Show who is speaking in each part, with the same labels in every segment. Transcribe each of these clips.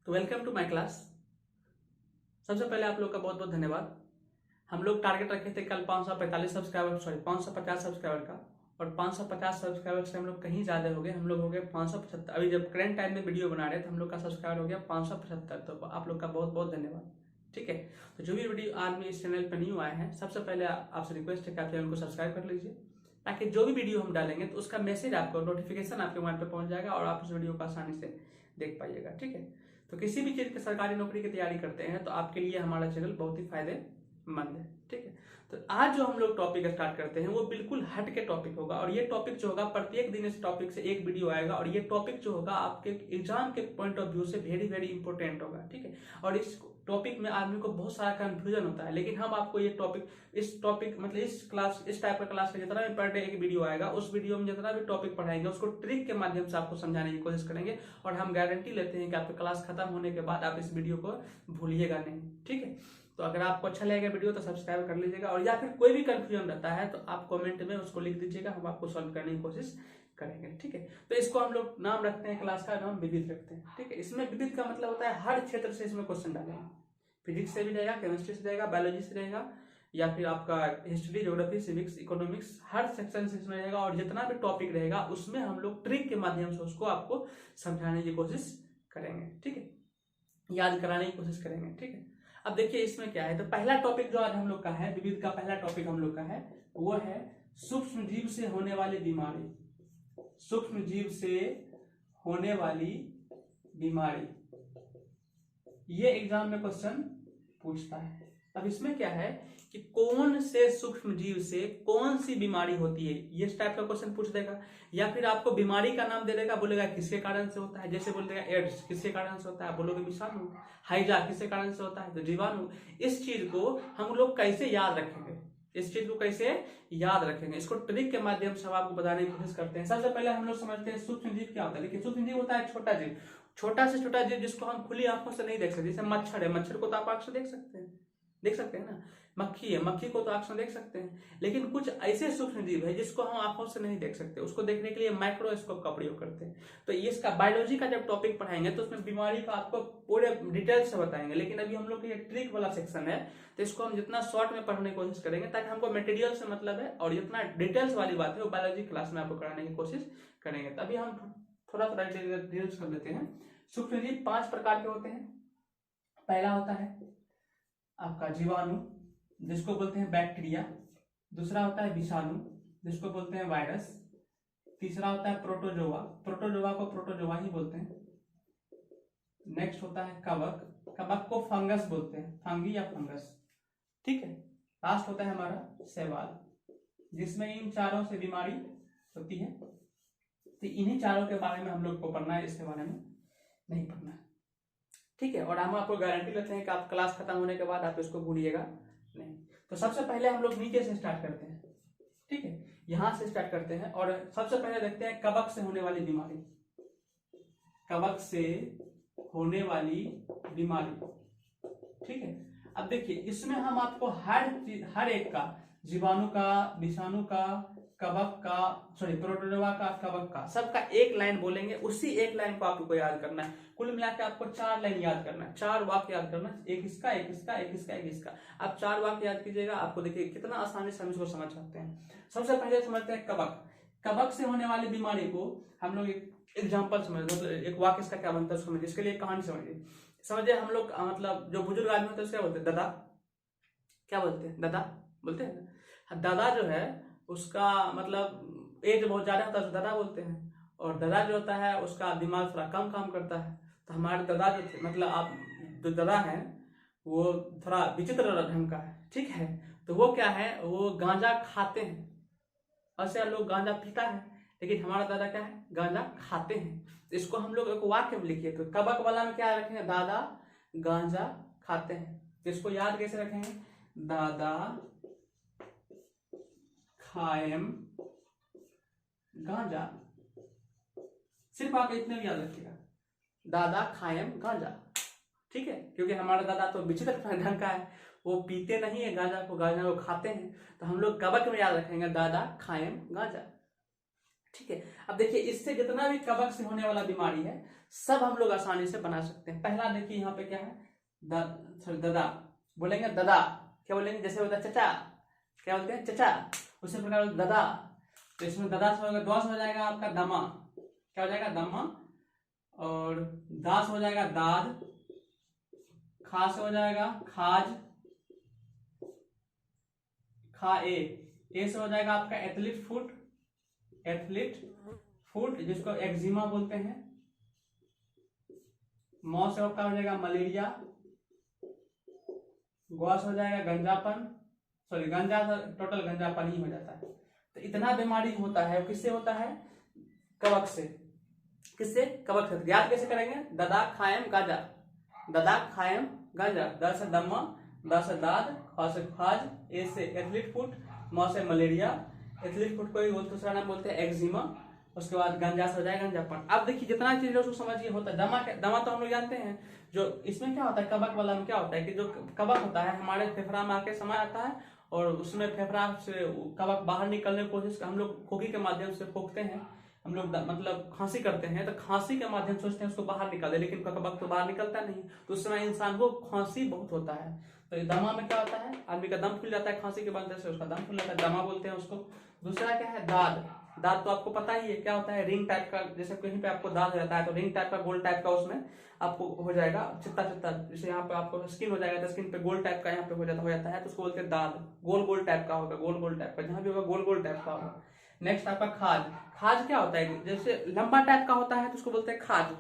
Speaker 1: तो welcome to my class. सबसे पहले आप लोग का बहुत बहुत धन्यवाद। हम लोग टारगेट रखे थे कल 550 सब्सक्राइबर का, और 550 सब्सक्राइबर से हम लोग कहीं ज़्यादा हो गए। हम लोग हो गए 575। अभी जब करंट टाइम में वीडियो बना रहे थे हम लोग का सब्सक्राइबर हो गया 575। तो आप लोग का बहुत बहुत धन्यवाद। ठीक है, तो जो भी वीडियो आदमी इस चैनल पर न्यू आए हैं, सबसे पहले आपसे रिक्वेस्ट है कि आप चैनल को सब्सक्राइब कर लीजिए, ताकि जो भी वीडियो हम डालेंगे तो उसका मैसेज आपको, नोटिफिकेशन आपके मोबाइल पर पहुंच जाएगा और आप उस वीडियो को आसानी से देख पाइएगा। ठीक है, तो किसी भी चीज़ की सरकारी नौकरी की तैयारी करते हैं तो आपके लिए हमारा चैनल बहुत ही फायदेमंद है। ठीक है, तो आज जो हम लोग टॉपिक स्टार्ट करते हैं वो बिल्कुल हट के टॉपिक होगा, और ये टॉपिक जो होगा प्रत्येक दिन इस टॉपिक से एक वीडियो आएगा, और ये टॉपिक जो होगा आपके एग्जाम के पॉइंट ऑफ व्यू से वेरी वेरी इंपॉर्टेंट होगा। ठीक है, और इस टॉपिक में आदमी को बहुत सारा कंफ्यूजन होता है, लेकिन हम आपको ये टॉपिक मतलब इस टाइप का क्लास का जितना भी पर डे एक वीडियो आएगा, उस वीडियो में जितना भी टॉपिक पढ़ाएंगे उसको ट्रिक के माध्यम से आपको समझाने की कोशिश करेंगे, और हम गारंटी लेते हैं कि आपका क्लास खत्म होने के बाद आप इस वीडियो को भूलिएगा नहीं। ठीक है, तो अगर आपको अच्छा लगेगा वीडियो तो सब्सक्राइब कर लीजिएगा, और या फिर कोई भी कंफ्यूजन रहता है तो आप कमेंट में उसको लिख दीजिएगा, हम आपको सॉल्व करने की कोशिश करेंगे। ठीक है, तो इसको हम लोग नाम रखते हैं, क्लास का नाम विविध रखते हैं। ठीक है, इसमें विविध का मतलब होता है हर क्षेत्र से इसमें क्वेश्चन डालेंगे। फिजिक्स से भी रहेगा, केमिस्ट्री से रहेगा, बायोलॉजी से रहेगा, या फिर आपका हिस्ट्री, ज्योग्राफी, सिविक्स, इकोनॉमिक्स, हर सेक्शन से इसमें रहेगा, और जितना भी टॉपिक रहेगा उसमें हम लोग ट्रिक के माध्यम से उसको आपको समझाने की कोशिश करेंगे। ठीक है, याद कराने की कोशिश करेंगे। ठीक है, अब देखिए इसमें क्या है। तो पहला टॉपिक जो आज हम लोग का है, विविध का पहला टॉपिक हम लोग का है, वो है सूक्ष्म जीव से होने वाली बीमारी। सूक्ष्म जीव से होने वाली बीमारी, ये एग्जाम में क्वेश्चन पूछता है। अब इसमें क्या है कि कौन से सूक्ष्म जीव से कौन सी बीमारी होती है, ये इस टाइप का क्वेश्चन पूछ देगा, या फिर आपको बीमारी का नाम दे देगा, बोलेगा किसके कारण से होता है। जैसे बोल देगा एड्स किसके कारण से होता है, बोलोगे विषाणु। हाइजा किसके कारण से होता है, तो जीवाणु। इस चीज को हम लोग कैसे याद रखेंगे, इस चीज को कैसे याद रखेंगे, इसको ट्रिक के माध्यम से हम आपको बताने की कोशिश करते हैं। सबसे पहले हम लोग समझते हैं सूक्ष्म जीव क्या होता है। देखिए सूक्ष्म जीव होता है छोटा जीव, छोटा से छोटा जीव जिसको हम खुली आंखों से नहीं देख सकते। जैसे मच्छर है, मच्छर को तो आप आंख से देख सकते हैं ना। मक्खी है, मक्खी को तो आंख से देख सकते हैं, लेकिन कुछ ऐसे सूक्ष्म जीव है जिसको हम आंखों से नहीं देख सकते, उसको देखने के लिए माइक्रोस्कोप का प्रयोग करते हैं। तो इसका बायोलॉजी का जब टॉपिक पढ़ाएंगे तो उसमें बीमारी का आपको पूरे डिटेल से बताएंगे, लेकिन अभी हम लोग ये ट्रिक वाला सेक्शन है, तो इसको हम जितना शॉर्ट में पढ़ने की कोशिश करेंगे, ताकि हमको मटेरियल से मतलब है, और जितना डिटेल्स वाली बात है वो बायोलॉजी क्लास में आपको कराने की कोशिश करेंगे। तभी हम थोड़ा थोड़ा डिटेल्स कर लेते हैं। सूक्ष्म जीव 5 प्रकार के होते हैं। पहला होता है आपका जीवाणु, जिसको बोलते हैं बैक्टीरिया। दूसरा होता है विषाणु, जिसको बोलते हैं वायरस। तीसरा होता है प्रोटोजोआ, प्रोटोजोआ को प्रोटोजोआ ही बोलते हैं। नेक्स्ट होता है कवक, कवक को फंगस बोलते हैं, फंगी या फंगस। ठीक है, लास्ट होता है हमारा शैवाल, जिसमें इन चारों से बीमारी होती है। तो इन्हीं चारों के बारे में हम लोग को पढ़ना है, इसके बारे में नहीं पढ़ना है। ठीक है, और हम आपको गारंटी लेते हैं कि आप क्लास खत्म होने के बाद आप इसको भूलिएगा नहीं। तो सबसे पहले हम लोग नीचे से स्टार्ट करते हैं। ठीक है, यहां से स्टार्ट करते हैं, और सबसे पहले देखते हैं कवक से होने वाली बीमारी। कवक से होने वाली बीमारी। ठीक है, अब देखिए इसमें हम आपको हर एक का, जीवाणु का, विषाणु का, कवक का, प्रोटोजोआ का, कवक का, सबका एक लाइन बोलेंगे, उसी एक लाइन को आपको याद करना है। कुल मिलाकर आपको 4 लाइन याद करना है, 4 वाक्य याद करना है, एक इसका, एक इसका, एक इसका, एक इसका। आप 4 वाक्य याद कीजिएगा, आपको देखिए कितना आसानी से हम इसको समझ सकते हैं। सबसे पहले समझते हैं कवक। कवक से होने वाली बीमारी को हम लोग एक एग्जाम्पल समझते हैं, एक वाक्य इसका क्या बनता है समझिए, इसके लिए कहानी समझिए। हम लोग मतलब जो बुजुर्ग आदमी होते हैं क्या बोलते हैं, दादा। क्या बोलते हैं, दादा बोलते हैं ना। दादा जो है उसका मतलब एज बहुत ज्यादा होता है तो दादा बोलते हैं, और दादा जो होता है उसका दिमाग थोड़ा कम काम करता है। तो हमारे दादा जो थे, मतलब आप जो दादा है वो थोड़ा विचित्र ढंग का है। ठीक है, तो वो क्या है, वो गांजा खाते हैं। ऐसे लोग गांजा पीता है, लेकिन हमारा दादा क्या है, गांजा खाते हैं। तो इसको हम लोग एक वाक्य में लिखिए। तो कबक वाला में क्या रखेंगे, दादा गांजा खाते हैं। तो इसको याद कैसे रखेंगे, दादा खाएम गांजा। सिर्फ आप इतने भी याद रखिएगा, दादा खाएम गांजा। ठीक है, क्योंकि हमारा दादा तो विचित्र ढंग का है, वो पीते नहीं है गांजा को खाते हैं। तो हम लोग कवक में याद रखेंगे, दादा खाएम गांजा। ठीक है। अब देखिए इससे जितना भी कवक से होने वाला बीमारी है सब हम लोग आसानी से बना सकते हैं। पहला देखिए यहाँ पे क्या है, ददा, बोलेंगे ददा, क्या बोलेंगे, जैसे होता है चचा, क्या बोलते हैं चचा, उसी प्रकार ददा। तो इसमें ददा से होगा, द्वा से हो जाएगा आपका दमा, क्या हो जाएगा दमा, और दा से हो जाएगा दाद, खा से हो जाएगा खाज, खा ए से हो जाएगा आपका एथलीट फुट, एथलीट फुट जिसको एक्जिमा बोलते हैं, मौ से आपका हो जाएगा मलेरिया, गौ से हो जाएगा गंजापन, सॉरी गंजा टोटल गंजापन ही हो जाता है। तो इतना बीमारी होता है, किससे होता है, कवक से, किससे, कवक से। याद कैसे करेंगे, ददा खायम गाजा, ददा खायम गाजा, द से दमा, द से दाद, ख से खाज, ए से एथलीट फुट, मौ से मलेरिया, एथलीट फुट को दूसरा नाम बोलते हैं एक्जिमा, उसके बाद गंजा से हो जाएगा गंजापन। अब देखिए जितना चीज उसको समझिए होता है। दमा तो हम लोग जानते हैं, जो इसमें क्या होता है, कवक वाला में क्या होता है कि जो कवक होता है हमारे फेफड़ा में आके समा आता है और उसमें फेफड़ा से कवक बाहर निकलने की कोशिश, हम लोग खोखी के माध्यम से फूंकते हैं, हम लोग मतलब खांसी करते हैं, तो खांसी के माध्यम से सोचते हैं उसको बाहर निकाल दे, लेकिन कवक तो बाहर निकलता नहीं, तो उस समय इंसान को खांसी बहुत होता है। तो दमा में क्या होता है, आदमी का दम फूल जाता है, खांसी के वजह से उसका दम फूल जाता है, दमा बोलते हैं उसको। दूसरा क्या है, दाद, दाद तो आपको पता ही है क्या होता है, रिंग टाइप का, जैसे कहीं पे आपको दाद हो जाता है तो रिंग टाइप का, गोल टाइप का उसमें आपको हो जाएगा चित्ता चित्ता, जैसे यहाँ पे आपको स्किन हो जाएगा तो स्किन पे गोल टाइप का यहाँ पे हो जाता है, तो उसको बोलते हैं दाद, गोल गोल टाइप का होगा, गोल गोल टाइप का, जहां भी होगा गोल गोल टाइप का होगा। नेक्स्ट आपका खाज, खाज क्या होता है, जैसे लंबा टाइप का होता है तो उसको बोलते हैं खाज।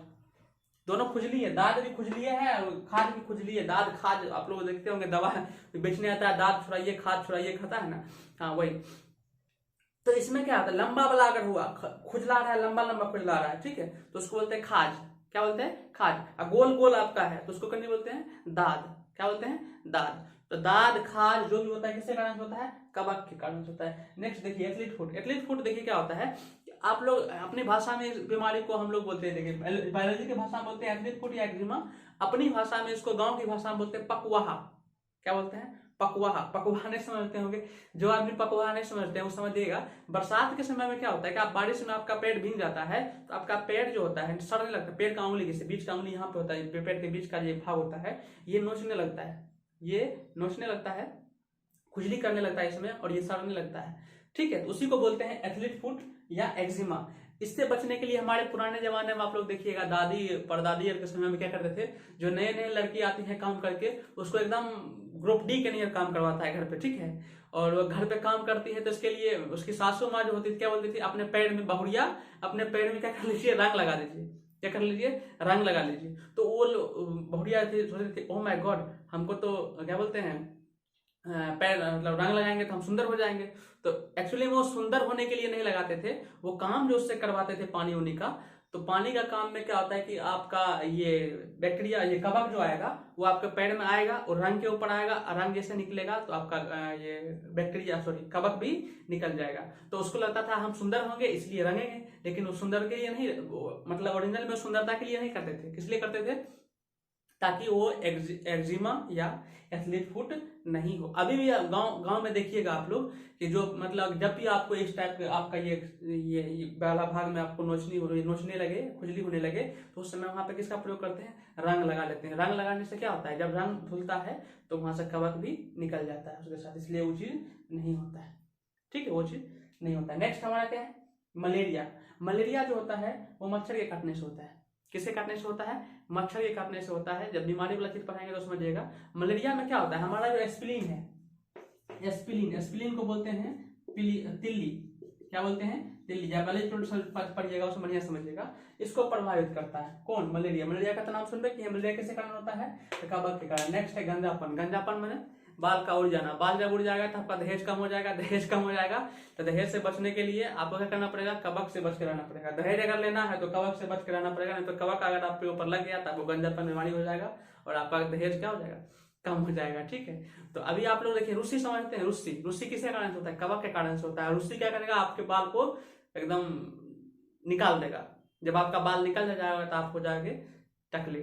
Speaker 1: दोनों खुजली है, दाद भी खुजली है और खाज भी खुजली है, दाद खाज आप लोग देखते होंगे दवा बेचने आता है, दाद छुड़ाइए खाज छुड़ाइए खाता है ना, हाँ वही। तो इसमें क्या होता है, लंबा वाला अगर हुआ, खुजला रहा है, लंबा लंबा खुजला रहा है, ठीक है, तो उसको बोलते हैं खाज, क्या बोलते हैं खाज। और गोल गोल आपका है तो उसको कहीं बोलते हैं दाद, क्या बोलते हैं दाद। तो दाद खाज जो भी होता है किसके कारण होता है, कवक के कारण होता है। नेक्स्ट देखिए एथलीट फुट, एथलीट फुट देखिए क्या होता है, आप लोग अपनी भाषा में इस बीमारी को हम लोग बोलते हैं, देखिए बायोलॉजी की भाषा में बोलते हैं एथलीट फुट या एक्जिमा, अपनी भाषा में इसको, गांव की भाषा में बोलते हैं पकवाहा, क्या बोलते हैं पकवाहा। पकवाहा नहीं समझते होंगे, जो आदमी पकवाहा नहीं समझते हैं वो समझिएगा, बरसात के समय में क्या होता है कि आप बारिश में आपका पेड़ भीग जाता है तो आपका पेड़ जो होता है सड़ने लगता है, पेड़ का उंगली जैसे बीच का उंगली यहाँ पे होता है, पेड़ के बीच का ये भाग होता है, ये नोचने लगता है, ये नोचने लगता है, खुजली करने लगता है इसमें और ये सड़ने लगता है, ठीक है। तो उसी को बोलते हैं एथलीट फुट या एक्जिमा। इससे बचने के लिए हमारे पुराने जमाने में आप लोग देखिएगा, दादी परदादी के समय में क्या करते थे, जो नए नए लड़की आती है काम करके उसको एकदम ग्रुप डी के नियर काम करवाता है घर पे, ठीक है, और वो घर पे काम करती है तो इसके लिए उसकी सासू माँ जो होती थी क्या बोलती थी, अपने पैर में बहुरिया, अपने पैर में क्या कर लीजिए, रंग लगा दीजिए, क्या कर लीजिए, रंग लगा लीजिए। तो वो बहुरिया थे, सोचते थे ओ माय गॉड, हमको तो क्या बोलते हैं पैर मतलब रंग लगाएंगे तो हम सुंदर हो जाएंगे। तो एक्चुअली वो सुंदर होने के लिए नहीं लगाते थे, वो काम जो उससे करवाते थे पानी उनी का। तो पानी का काम में क्या होता है कि आपका ये बैक्टीरिया, ये कवक जो आएगा वो आपके पैर में आएगा और रंग के ऊपर आएगा, रंग जैसे निकलेगा तो आपका ये बैक्टीरिया सॉरी कवक भी निकल जाएगा। तो उसको लगता था हम सुंदर होंगे इसलिए रंगेंगे, लेकिन वो सुंदर के लिए नहीं, मतलब ओरिजिनल में सुंदरता के लिए नहीं करते थे, किस लिए करते थे, ताकि वो एक्जिमा या एथलीट फुट नहीं हो। अभी भी गांव में देखिएगा आप लोग कि जो मतलब जब भी आपको इस टाइप का आपका ये पहला भाग में आपको नोचने लगे, खुजली होने लगे, तो उस समय वहां पे किसका प्रयोग करते हैं, रंग लगा लेते हैं। रंग लगाने से क्या होता है, जब रंग धुलता है तो वहां से कवक भी निकल जाता है उसके साथ, इसलिए वो चीज नहीं होता है, ठीक है, वो चीज नहीं होता है। नेक्स्ट हमारा क्या है, मलेरिया। मलेरिया जो होता है वो मच्छर के काटने से होता है, किससे काटने से होता है, मच्छर के काटने से होता है। जब बीमारी वाला चीज पढ़ाएंगे तो समझिएगा। मलेरिया में क्या होता है, हमारा जो एस्पिलिन है, एस्पिलिन को बोलते हैं तिल्ली, क्या बोलते हैं तिल्ली, या पढ़िएगा उसमें बढ़िया समझिएगा, इसको प्रभावित करता है कौन, मलेरिया। मलेरिया का तो नाम सुन रहे कि मलेरिया किसके कारण होता है, कवक के कारण। नेक्स्ट है गंजापन, गंजापन मैंने बाल का उड़ जाना, बाल जब उड़ जाएगा तो आपका दहेज कम हो जाएगा, दहेज कम हो जाएगा तो दहेज से बचने के लिए आपको क्या करना पड़ेगा, कवक से बच के रहना पड़ेगा। दहेज अगर लेना है तो कवक से बच के रहना पड़ेगा, नहीं तो कवक अगर आपके ऊपर लग गया तो आपको गंजापन बीमारी हो जाएगा और आपका दहेज क्या हो जाएगा, कम हो जाएगा, ठीक है। तो अभी आप लोग देखिए रुस्सी समझते हैं, रुस्सी, रुस्सी किसके कारण से होता है, कवक के कारण से होता है। रुस्सी क्या करेगा, आपके बाल को एकदम निकाल देगा, जब आपका बाल निकल जाएगा तो आप हो जाएंगे टकले,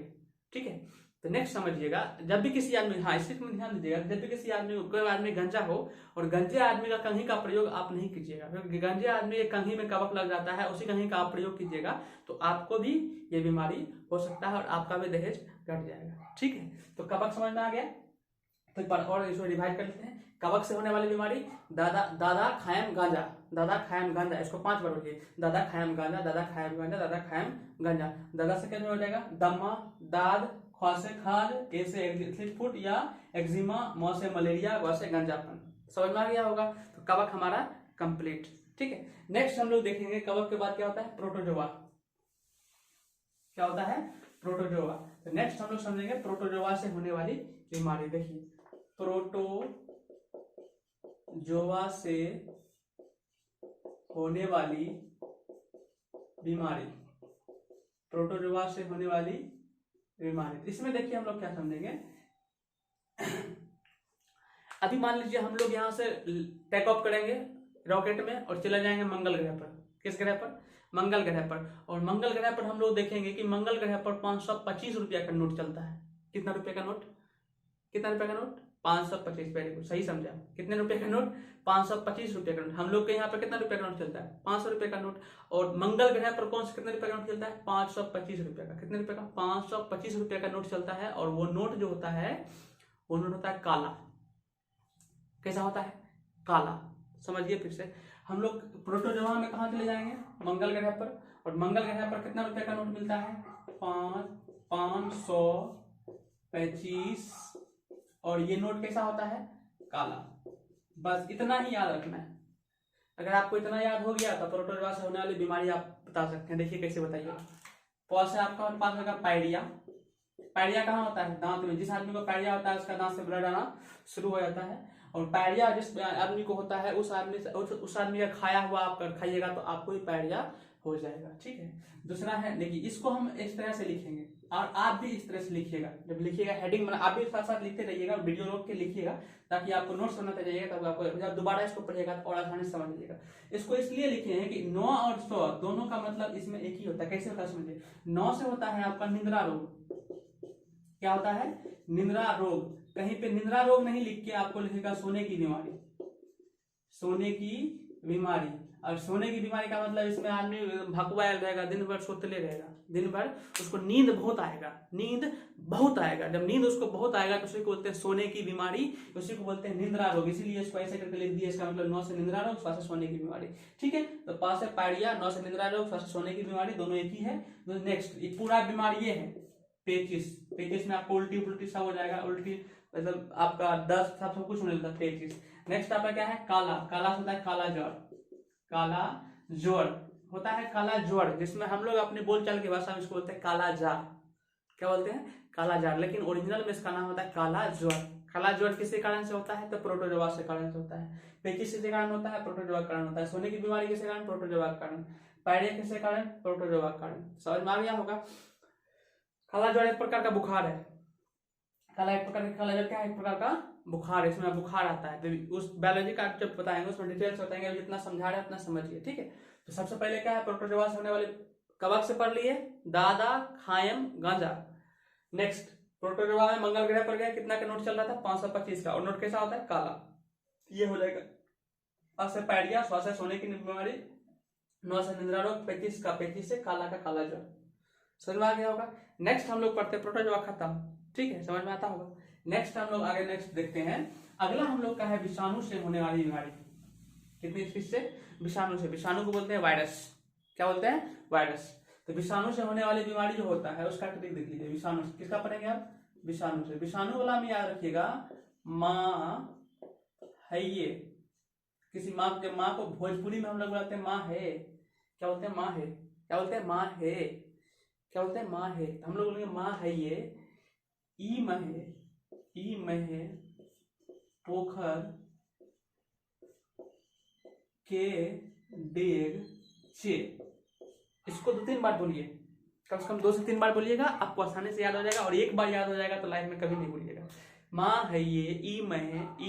Speaker 1: ठीक है। तो नेक्स्ट समझिएगा, जब भी किसी आदमी, हाँ इस चीज में ध्यान दीजिएगा, जब भी किसी आदमी, कोई आदमी गंजा हो और गंजे आदमी का कंघी का प्रयोग आप नहीं कीजिएगा, क्योंकि गंजे आदमी के कंघी में कवक लग जाता है, उसी कंघी का आप प्रयोग कीजिएगा तो आपको भी ये बीमारी हो सकता है और आपका भी दहेज घट जाएगा। ठीक है, तो कवक समझ में आ गया। तो एक बार और इसको रिवाइज कर लेते हैं। कवक से होने वाली बीमारी, दादा खायम गांजा, दादा खायम गांजा, इसको 5 बार बोलिए, दादा खायम गांजा, दादा खायम गांजा, दादा खायम गांजा। दादा से क्या हो जाएगा, दमा, दाद, ख से खाज, ए से एग्जिट फुट या एक्जिमा, म से मलेरिया, ग से गंजापन। समझ में आ गया होगा। तो कवक हमारा कंप्लीट। ठीक है, नेक्स्ट हम लोग देखेंगे कवक के बाद क्या होता है, प्रोटोजोआ। क्या होता है, प्रोटोजोआ। तो नेक्स्ट हम लोग समझेंगे प्रोटोजोआ से होने वाली बीमारी। देखिए, प्रोटोजोआ से होने वाली बीमारी, प्रोटोजोआ से होने वाली बीमारी। इसमें देखिए हम लोग क्या समझेंगे। अभी मान लीजिए हम लोग यहाँ से टेक ऑफ करेंगे रॉकेट में और चले जाएंगे मंगल ग्रह पर। किस ग्रह पर, मंगल ग्रह पर। और मंगल ग्रह पर हम लोग देखेंगे कि मंगल ग्रह पर 525 रुपया का नोट चलता है। कितना रुपये का नोट, कितना रुपए का नोट, 525। वेरी गुड, सही समझा। कितने रुपए का नोट, 525 रुपए का नोट। हम लोग के यहाँ पे कितना रुपए का नोट चलता है, 500 रुपए का नोट। और मंगल ग्रह पर कौन से कितने रुपए का नोट चलता है, 525 रुपए का। कितने रुपए का, 525 रुपए का नोट चलता है। और वो नोट जो होता है वो नोट होता है काला। कैसा होता है, काला। समझिए फिर से, हम लोग प्रोटोजोआ में कहाँ चले जाएंगे, मंगल ग्रह पर। और मंगल ग्रह पर कितना रुपए का नोट मिलता है, 525। और ये नोट कैसा होता है, काला। बस इतना ही याद रखना है। अगर आपको इतना याद हो गया तो प्रोटोजोआ से होने वाली बीमारी आप बता सकते हैं। देखिए कैसे बताइए। पॉज से आपका पास होगा पायरिया। पायरिया कहाँ होता है, दांत में। जिस आदमी को पायरिया होता है उसका दांत से ब्लड आना शुरू हो जाता है। और पायरिया जिस आदमी को होता है उस आदमी का खाया हुआ आप खाइएगा तो आपको ही पायरिया हो जाएगा। ठीक है, दूसरा है, देखिए इसको हम इस तरह से लिखेंगे और आप भी इस तरह से लिखिएगा। जब लिखिएगा हेडिंग में आप भी साथ साथ लिखते रहिएगा, वीडियो रोक के लिखिएगा ताकि आपको नोट्स बनाते जाइएगा, तब आपको जब दोबारा इसको पढ़िएगा तो और आसानी से समझ लीजिएगा। इसको इसलिए लिखे हैं कि 9 और 100 दोनों का मतलब इसमें एक ही होता है। कैसे होता है समझिए। 9 से होता है आपका निद्रा रोग। क्या होता है, निद्रा रोग। कहीं पे निद्रा रोग नहीं लिख के आपको लिखेगा सोने की बीमारी, सोने की बीमारी। और सोने की बीमारी का मतलब इसमें आदमी भकुआयल रहेगा, दिन भर सोतले रहेगा, दिन भर उसको नींद बहुत आएगा, नींद बहुत आएगा। जब नींद उसको बहुत आएगा तो उसी को बोलते हैं सोने की बीमारी, उसी को बोलते हैं निद्रा रोग। इसीलिए इसको ऐसे करके लिख दिया। इसका मतलब 9 से निद्रा रोग, 100 से सोने की बीमारी। ठीक है, तो 5 से पायरिया, 9 से निद्रा रोग, 100 से सोने की बीमारी, दोनों एक ही है। तो नेक्स्ट ये पूरा बीमारी ये है पेचिस। पेचिस में आपको उल्टी उल्टी सब हो जाएगा, उल्टी मतलब आपका दस्त सब कुछ होने लगता है, पेचिस। नेक्स्ट आपका क्या है, काला। काला होता है काला ज्वर। काला ज्वर होता है, काला ज्वर, जिसमें हम लोग अपने बोलचाल की भाषा में इसको बोलते हैं काला जार। क्या बोलते हैं, काला जार। लेकिन ओरिजिनल में इसका नाम होता है काला ज्वर। काला ज्वर किसी कारण से होता है, तो प्रोटोजोआ से कारण से होता है। पेचिस किसके कारण होता है, प्रोटोजोआ के कारण होता है। सोने की बीमारी किसके कारण, प्रोटोजोआ के कारण। पायरिया किसके कारण, प्रोटोजोआ के कारण। समझ में आ गया होगा। काला ज्वर एक प्रकार का बुखार है। काला ज्वर क्या है, एक प्रकार का बुखार है। इसमें बुखार आता है, तो उस बायोलॉजी का जब बताएंगे उसमें डिटेल्स बताएंगे। जितना समझा रहे हैं उतना समझिए। ठीक है, तो सबसे पहले क्या है, प्रोटोजोआ से होने वाले कवक से पढ़ लिए, दादा खायम गांजा। नेक्स्ट प्रोटोजोआ में मंगल ग्रह पर गया, कितना का नोट चल रहा था, 525 का। और नोट कैसा होता है, काला। ये हो जाएगा। 5 से पायरिया, 100 से सोने की बीमारी, 9 से निद्रा रोग, 25 का, 25 से काला का काला ज्वर। समझ में आ गया होगा। नेक्स्ट हम लोग पढ़ते प्रोटोजोआ खत्म। ठीक है, समझ में आता होगा। नेक्स्ट हम लोग आगे नेक्स्ट देखते हैं। अगला हम लोग का है विषाणु से होने वाली बीमारी। कितनी स्पीड से, विषाणु से। विषाणु को बोलते हैं वायरस। क्या बोलते हैं, वायरस। तो विषाणु से होने वाली बीमारी जो होता है उसका ट्रिक देख लीजिए। विषाणु से किसका पढ़ेंगे आप, विषाणु से। विषाणु वाला में याद रखिएगा, माँ है ये। किसी माँ, जब माँ को भोजपुरी में हम लोग बोलते हैं माँ है। क्या बोलते हैं, माँ है। क्या बोलते हैं, माँ है। क्या बोलते हैं, माँ है। हम लोग बोलेंगे माँ है ये। ई महे पोखर के डेग चे। इसको 2-3 बार बोलिए, कम से कम 2 से 3 बार बोलिएगा, आपको आसानी से याद हो जाएगा। और एक बार याद हो जाएगा तो लाइफ में कभी नहीं भूलिएगा। माँ है ये, ई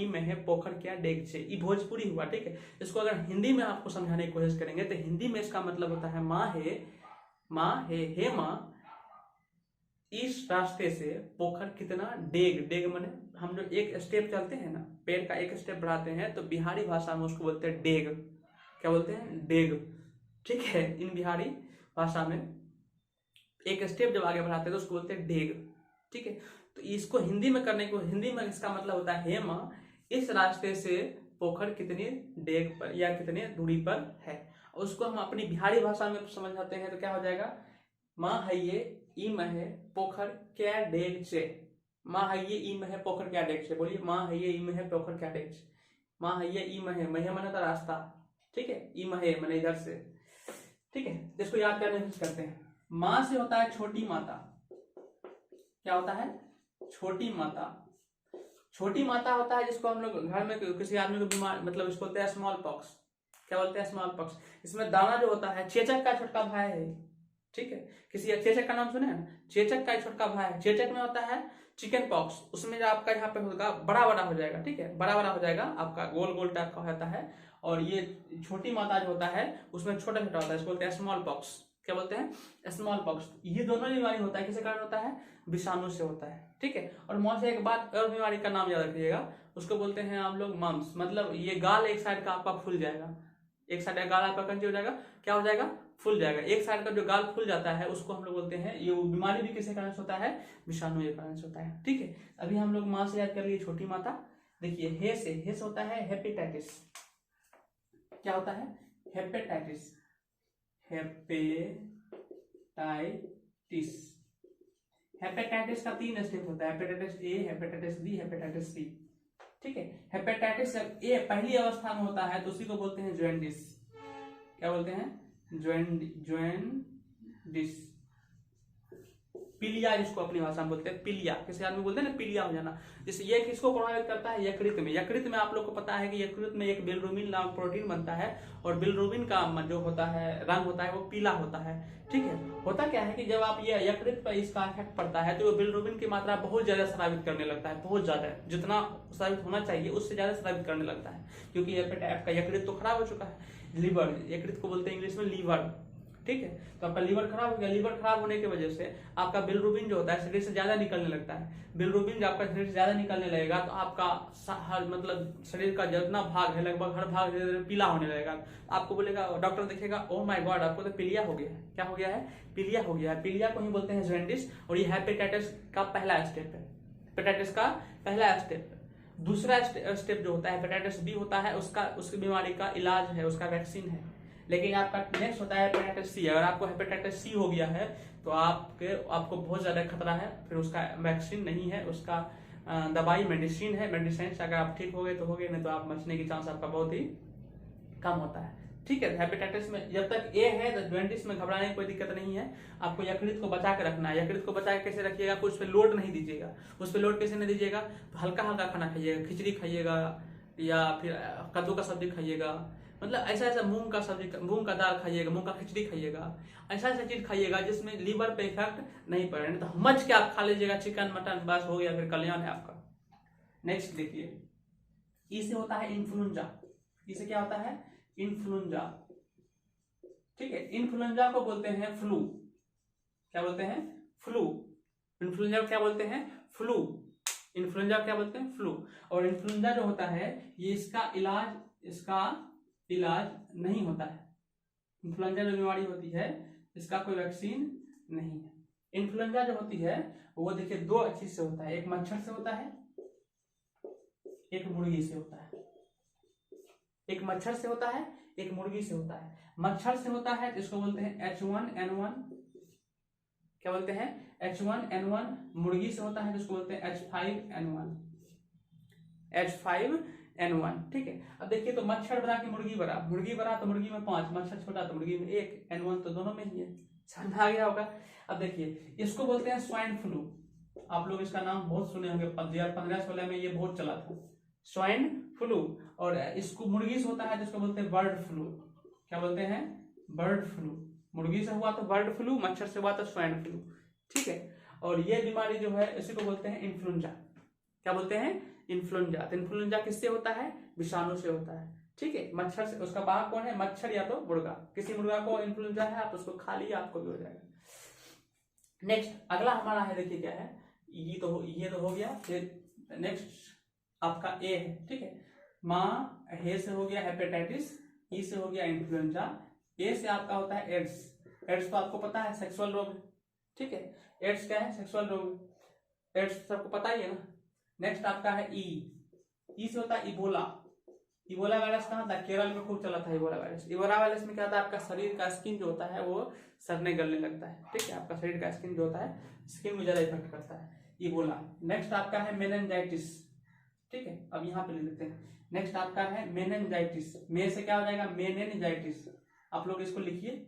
Speaker 1: महे पोखर क्या डेग छे। ये भोजपुरी हुआ। ठीक है, इसको अगर हिंदी में आपको समझाने की कोशिश करेंगे तो हिंदी में इसका मतलब होता है माँ है, हे माँ, इस रास्ते से पोखर कितना डेग, डेग माने हम जो एक स्टेप चलते हैं ना, पैर का एक स्टेप बढ़ाते हैं, तो बिहारी भाषा में उसको बोलते हैं डेग। क्या बोलते हैं? डेग। ठीक है, इन बिहारी भाषा में एक स्टेप जब आगे बढ़ाते हैं तो उसको बोलते हैं डेग। ठीक है, तो इसको हिंदी में करने को, हिंदी में इसका मतलब होता है हे माँ, इस रास्ते से पोखर कितनी डेग पर या कितने दूरी पर है। उसको हम अपनी बिहारी भाषा में समझाते हैं तो क्या हो जाएगा? माँ है ये इम है पोखर क्या डेग से। माँ है ये इम है पोखर क्या डेग से। बोलिए, माँ है ये इम है पोखर क्या डेग से। माँ है ये इम है, महे मने का रास्ता। ठीक है, इम है मने इधर से। ठीक है, इसको याद करने की कोशिश करते हैं। माँ से होता है छोटी माता। क्या होता है? छोटी माता। छोटी माता होता है जिसको हम लोग घर में किसी आदमी को बीमार, मतलब इसको बोलते हैं स्मॉल पॉक्स। क्या बोलते हैं? Small pox. इसमें दाना जो होता है, चेचक का छोटका भाई है। ठीक है, किसी चेचक का नाम सुने हैं? चेचक का छोटका भाई है। चेचक में होता है चिकन पॉक्स, उसमें जो आपका यहाँ पे होगा बड़ा बड़ा हो जाएगा। ठीक है, बड़ा बड़ा हो जाएगा आपका, गोल गोल टाइप का होता है। और ये छोटी माता जो होता है उसमें छोटा छोटा होता है, इसको बोलते हैं स्मॉल पॉक्स। क्या बोलते हैं? Small pox. ये दोनों बीमारी होता है किसके कारण होता है? विषाणु से होता है। ठीक है, और मौत से एक बात और बीमारी का नाम याद रखिएगा, उसको बोलते हैं हम लोग मम्स। मतलब ये गाल एक साइड का आपका फूल जाएगा, एक साइड का गाल आपका कंजी हो जाएगा। क्या हो जाएगा? फूल जाएगा। एक साइड का जो गाल फूल जाता है उसको हम लोग बोलते हैं, ये बीमारी भी किसके कारण से होता है? विषाणु के कारण से होता है। ठीक है, अभी हम लोग माँ से याद कर लिए छोटी माता। देखिए, हे से होता है हेपेटाइटिस। क्या होता है? हेपेटाइटिस। हेपेटाइटिस। हेपेटाइटिस का 3 स्टेप होता है, hepatitis A, hepatitis B, hepatitis C. ठीक है, हेपेटाइटिस ए पहली अवस्था में होता है तो उसी को बोलते हैं जॉन्डिस। क्या बोलते हैं? जॉन्डिस। पीलिया जिसको अपनी भाषा में बोलते हैं, पीलिया। किसी आदमी बोलते हैं ना पीलिया हो जाना। जैसे ये किसको प्रभावित करता है? यकृत में। यकृत में आप लोग को पता है कि यकृत में एक बिलरुबिन नामक प्रोटीन बनता है, और बिलरुबिन का जो होता है रंग होता है वो पीला होता है। ठीक है, होता क्या है कि जब आप ये यकृत पर इसका इफेक्ट पड़ता है तो बिलरुबिन की मात्रा बहुत ज्यादा स्रावित करने लगता है, बहुत ज्यादा, जितना स्रावित होना चाहिए उससे ज्यादा स्रावित करने लगता है, क्योंकि आपका यकृत तो खराब हो चुका है। लिवर, यकृत को बोलते हैं इंग्लिश में लीवर। ठीक है, तो आपका लीवर खराब हो गया। लीवर खराब होने की वजह से आपका बिलरुबिन जो होता है शरीर से ज्यादा निकलने लगता है। बिलरुबिन जब आपका शरीर से ज्यादा निकलने लगेगा तो आपका हर मतलब शरीर का जितना भाग है लगभग हर भाग धीरे धीरे पीला होने लगेगा। आपको बोलेगा, डॉक्टर देखेगा, ओह माय गॉड आपको तो पीलिया हो गया है। क्या हो गया है? पीलिया हो गया है। पीलिया को ही बोलते हैं जॉन्डिस, और ये हेपेटाइटिस का पहला स्टेप है। हेपेटाइटिस का पहला स्टेप है। दूसरा स्टेप जो होता है हेपेटाइटिस बी होता है, उसकी बीमारी का इलाज है, उसका वैक्सीन है। लेकिन आपका नेक्स्ट होता है हेपेटाइटिस सी। अगर आपको हेपेटाइटिस सी हो गया है तो आपको बहुत ज्यादा खतरा है, फिर उसका वैक्सीन नहीं है, उसका दवाई मेडिसिन है। मेडिसिन से अगर आप ठीक हो गए तो हो गए, नहीं तो आप बचने की चांस आपका बहुत ही कम होता है। ठीक है, हेपेटाइटिस में जब तक ए है तो जॉन्डिस में घबराने की कोई दिक्कत नहीं है। आपको यकृत को बचा के रखना है। यकृत को बचा के कैसे रखिएगा? उस पर लोड नहीं दीजिएगा। उस पर लोड कैसे नहीं दीजिएगा? तो हल्का हल्का खाना खाइएगा, खिचड़ी खाइएगा या फिर कद्दू का सब्जी खाइएगा, मतलब ऐसा ऐसा मूंग का सब्जी, मूंग का दाल खाइएगा, मूंग का खिचड़ी खाइएगा, ऐसा ऐसा चीज खाइएगा जिसमें लीवर पे इफेक्ट नहीं पड़े। नहीं तो मच के आप खा लीजिएगा चिकन मटन, बस हो गया, फिर कल्याण है आपका। नेक्स्ट देखिए, इसे होता है इन्फ्लुएंजा। इसे क्या होता है? इन्फ्लुएंजा। ठीक है, इन्फ्लुएंजा को बोलते हैं फ्लू। क्या बोलते हैं? फ्लू। इन्फ्लुएंजा क्या बोलते हैं? फ्लू। इन्फ्लुएंजा क्या बोलते हैं? फ्लू। और इन्फ्लुएंजा जो होता है ये इसका इलाज नहीं होता है। इन्फ्लुएंजा जो बीमारी होती है इसका कोई वैक्सीन नहीं है। इन्फ्लुएंजा जो होती है वो देखिए 2 चीज से होता है, एक मच्छर से होता है, एक मुर्गी से होता है। एक मच्छर से होता है, एक मुर्गी से होता है। मच्छर से होता है जिसको बोलते हैं H1N1। क्या बोलते हैं? H1N1। मुर्गी से होता है जिसको बोलते हैं H5N1। H5N1। ठीक है, अब देखिए तो मच्छर बड़ा कि मुर्गी बड़ा? मुर्गी बड़ा तो मुर्गी में 5, मच्छर छोटा तो मुर्गी में 1, N1 तो दोनों में ही है। समझ आ गया होगा। अब देखिए इसको बोलते हैं स्वाइन फ्लू। आप लोग इसका नाम बहुत सुने होंगे, 2015-16 में ये बहुत चला था, स्वाइन फ्लू। और इसको मुर्गी से होता है जिसको बोलते हैं बर्ड फ्लू। क्या बोलते हैं? Bird flu. मुर्गी से हुआ तो बर्ड फ्लू, मच्छर से हुआ तो स्वाइन फ्लू। ठीक है, और ये बीमारी जो है इसी को बोलते हैं इन्फ्लुएंजा। क्या बोलते हैं? इन्फ्लुएंजा। तो इन्फ्लुएंजा किससे होता है? विषाणु से होता है। ठीक है, मच्छर से। उसका वाहक कौन है? मच्छर या तो मुर्गा। किसी मुर्गा को इन्फ्लुएंजा है, आप उसको खा लिया, आपको भी हो जाएगा। नेक्स्ट अगला हमारा है, देखिए क्या है, ये तो हो गया। फिर नेक्स्ट आपका ए है, ठीक है। माँ, हे से हो गया हेपेटाइटिस, ई से हो गया इन्फ्लुएंजा, ए से आपका होता है एड्स। एड्स तो आपको पता है सेक्सुअल रोग, ठीक है। एड्स क्या है? सेक्सुअल रोग, एड्स सबको पता ही है ना। नेक्स्ट आपका है ई से होता है इबोला। इबोला वायरस कहाँ था? केरल में खूब चला था इबोला वायरस। इबोला वायरस में क्या होता है, आपका शरीर का स्किन जो होता है वो सड़ने गलने लगता है, ठीक है। आपका शरीर का स्किन जो होता है, स्किन में ज्यादा इफेक्ट करता है इबोला। नेक्स्ट आपका है मेनिंजाइटिस, ठीक है। अब यहाँ पे लिख देते हैं। नेक्स्ट आपका है मेनिंजाइटिस, मे से क्या हो जाएगा? मेनिंजाइटिस। आप लोग इसको लिखिए,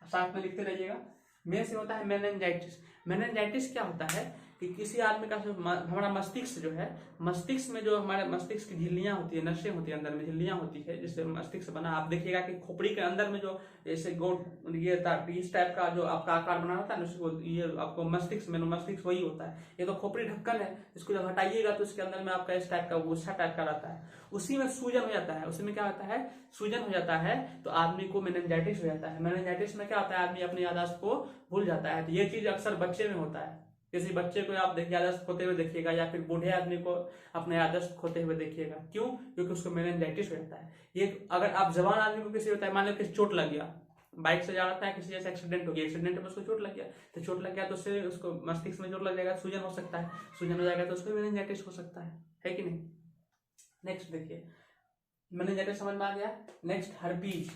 Speaker 1: साथ में लिखते रहिएगा। मे से होता है मेनिंजाइटिस। मेनिंजाइटिस क्या होता है कि किसी आदमी का हमारा मस्तिष्क जो है, मस्तिष्क में जो हमारे मस्तिष्क की झिल्लियां होती है, नसें होती है, अंदर में झिल्लियां होती है, जिससे मस्तिष्क बना। आप देखिएगा कि खोपड़ी के अंदर में जो जैसे ये इस टाइप का जो आपका आकार बना होता है ना, ये आपको मस्तिष्क में, मस्तिष्क वही होता है। ये तो खोपड़ी ढक्कन है, इसको जब हटाइएगा तो इसके अंदर में आपका इस टाइप का गुस्सा टाइप का रहता है, उसी में सूजन हो जाता है। उसी में क्या होता है? सूजन हो जाता है, तो आदमी को मेनिंजाइटिस हो जाता है। मेनिंजाइटिस में क्या होता है? आदमी अपनी याददाश्त को भूल जाता है। तो ये चीज अक्सर बच्चे में होता है। किसी बच्चे को आप देखिए याददाश्त खोते हुए देखिएगा, या फिर बूढ़े आदमी को अपने याददाश्त खोते हुए देखिएगा। क्यों? क्योंकि उसको मेनिंजाइटिस हो जाता है। ये अगर आप जवान आदमी को किसी होता है, मान लो किसी चोट लग गया, बाइक से जा रहा था, किसी जैसे एक्सीडेंट हो गया, एक्सीडेंट में उसको चोट लग गया, तो चोट लग गया तो उससे उसको मस्तिष्क में चोट लग जाएगा, सूजन हो सकता है, सूजन हो जाएगा तो उसको मेनिंजाइटिस हो सकता है कि नहीं। नेक्स्ट देखिए, मेनिंजाइटिस समझ में आ गया। नेक्स्ट हर्पीज,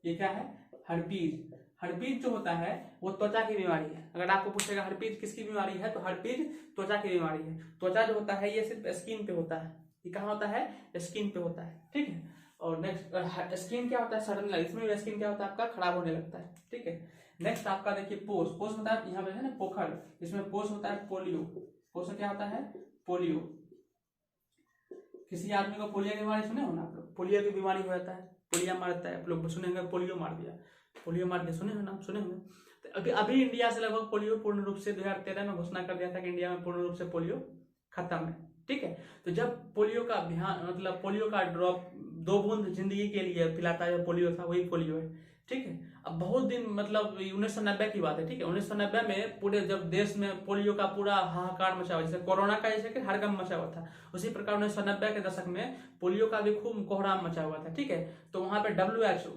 Speaker 1: ये क्या है? हर्पीज। हर्पीज जो होता है वो त्वचा की बीमारी है। अगर आपको पूछेगा हर्पीज किसकी बीमारी है, तो हर्पीज त्वचा की बीमारी है। त्वचा जो होता है ये सिर्फ स्किन पे होता है। ये कहाँ होता है? स्किन पे होता है, ठीक है। और नेक्स्ट स्किन क्या होता है? सडन, इसमें स्किन क्या होता है आपका? खराब होने लगता है, ठीक है। नेक्स्ट आपका देखिए पोष। पोष होता है यहाँ पे है ना पोखर, इसमें पोष होता है पोलियो। पोष में क्या होता है? पोलियो। किसी आदमी को पोलियो की बीमारी सुने हो ना आप लोग? पोलियो की बीमारी हो जाता है, पोलियो मारता है, आप लोग सुने होंगे पोलियो मार दिया, पोलियो मार दिया, सुने हो ना? सुने होंगे। तो अभी इंडिया से लगभग पोलियो पूर्ण रूप से 2013 में घोषणा कर दिया था कि इंडिया में पूर्ण रूप से पोलियो खत्म है, ठीक है। तो जब पोलियो का अभियान, मतलब पोलियो का ड्रॉप 2 बूंद जिंदगी के लिए पिलाता है, पोलियो था वही पोलियो है, ठीक है। अब बहुत दिन, मतलब 1990 की बात है, ठीक है। 1990 में पूरे जब देश में पोलियो का पूरा हाहाकार मचा हुआ, जैसे कोरोना का जैसे कि हड़कंप मचा हुआ था, उसी प्रकार 1990 के दशक में पोलियो का भी खूब कोहराम मचा हुआ था, ठीक है। तो वहां पे WHO,